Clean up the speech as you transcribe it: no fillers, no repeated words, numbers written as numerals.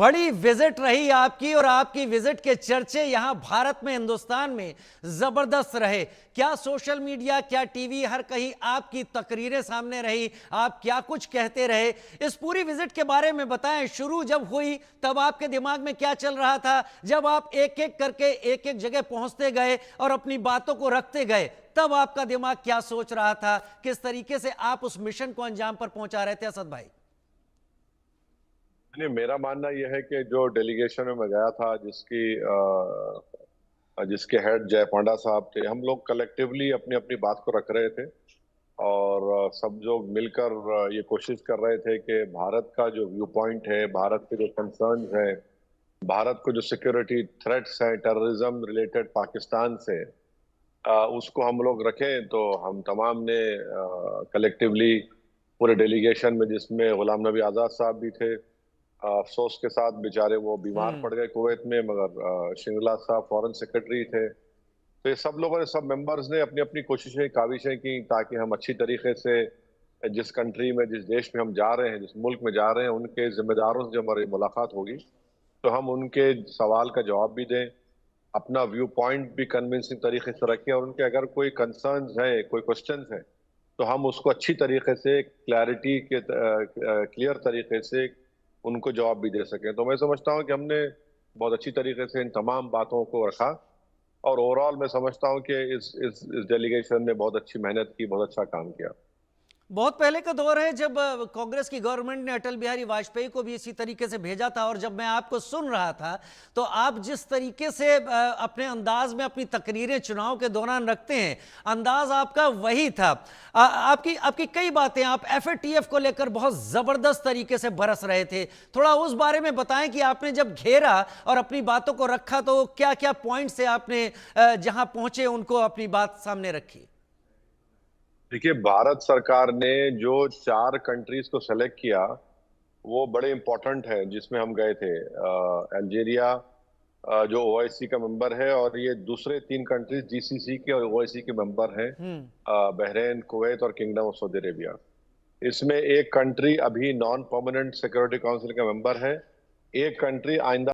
बड़ी विजिट रही आपकी और आपकी विजिट के चर्चे यहां भारत में, हिंदुस्तान में जबरदस्त रहे। क्या सोशल मीडिया, क्या टीवी, हर कहीं आपकी तकरीरें सामने रही, आप क्या कुछ कहते रहे। इस पूरी विजिट के बारे में बताएं। शुरू जब हुई तब आपके दिमाग में क्या चल रहा था, जब आप एक एक करके एक एक जगह पहुंचते गए और अपनी बातों को रखते गए, तब आपका दिमाग क्या सोच रहा था, किस तरीके से आप उस मिशन को अंजाम पर पहुंचा रहे थे असद भाई? नहीं, मेरा मानना यह है कि जो डेलीगेशन में मैं गया था, जिसके हेड जय पांडा साहब थे, हम लोग कलेक्टिवली अपनी अपनी बात को रख रहे थे। और सब लोग मिलकर ये कोशिश कर रहे थे कि भारत का जो व्यू पॉइंट है, भारत के जो कंसर्न्स हैं, भारत को जो सिक्योरिटी थ्रेट्स हैं टेररिज्म रिलेटेड पाकिस्तान से, उसको हम लोग रखें। तो हम तमाम ने कलेक्टिवली पूरे डेलीगेशन में, जिसमें गुलाम नबी आज़ाद साहब भी थे, अफसोस के साथ बेचारे वो बीमार पड़ गए कुवैत में, मगर श्रृंगला साहब फॉरेन सेक्रेटरी थे। तो ये सब लोगों ने, सब मेंबर्स ने अपनी अपनी कोशिशें, काविशें की ताकि हम अच्छी तरीके से जिस कंट्री में, जिस देश में हम जा रहे हैं, जिस मुल्क में जा रहे हैं, उनके जिम्मेदारों से जब हमारी मुलाकात होगी तो हम उनके सवाल का जवाब भी दें, अपना व्यू पॉइंट भी कन्विंसिंग तरीके से रखें, और उनके अगर कोई कंसर्न्स हैं, कोई क्वेश्चंस हैं, तो हम उसको अच्छी तरीके से, क्लैरिटी के क्लियर तरीके से उनको जवाब भी दे सकें। तो मैं समझता हूँ कि हमने बहुत अच्छी तरीके से इन तमाम बातों को रखा। और ओवरऑल मैं समझता हूँ कि इस डेलीगेशन ने बहुत अच्छी मेहनत की, बहुत अच्छा काम किया। बहुत पहले का दौर है जब कांग्रेस की गवर्नमेंट ने अटल बिहारी वाजपेयी को भी इसी तरीके से भेजा था। और जब मैं आपको सुन रहा था तो आप जिस तरीके से अपने अंदाज में अपनी तकरीरें चुनाव के दौरान रखते हैं, अंदाज आपका वही था। आपकी आपकी कई बातें, आप एफएटीएफ को लेकर बहुत जबरदस्त तरीके से बरस रहे थे। थोड़ा उस बारे में बताएं कि आपने जब घेरा और अपनी बातों को रखा तो क्या क्या पॉइंट से आपने जहां पहुंचे उनको अपनी बात सामने रखी। देखिए, भारत सरकार ने जो 4 कंट्रीज को सेलेक्ट किया वो बड़े इंपॉर्टेंट है, जिसमें हम गए थे। अल्जीरिया, जो ओआईसी का मेंबर है, और ये दूसरे 3 कंट्रीज जीसीसी के और ओआईसी के मेंबर हैं, बहरीन, कुवैत और किंगडम ऑफ सऊदी अरेबिया। इसमें एक कंट्री अभी नॉन परमानेंट सिक्योरिटी काउंसिल का मेंबर है, एक कंट्री आइंदा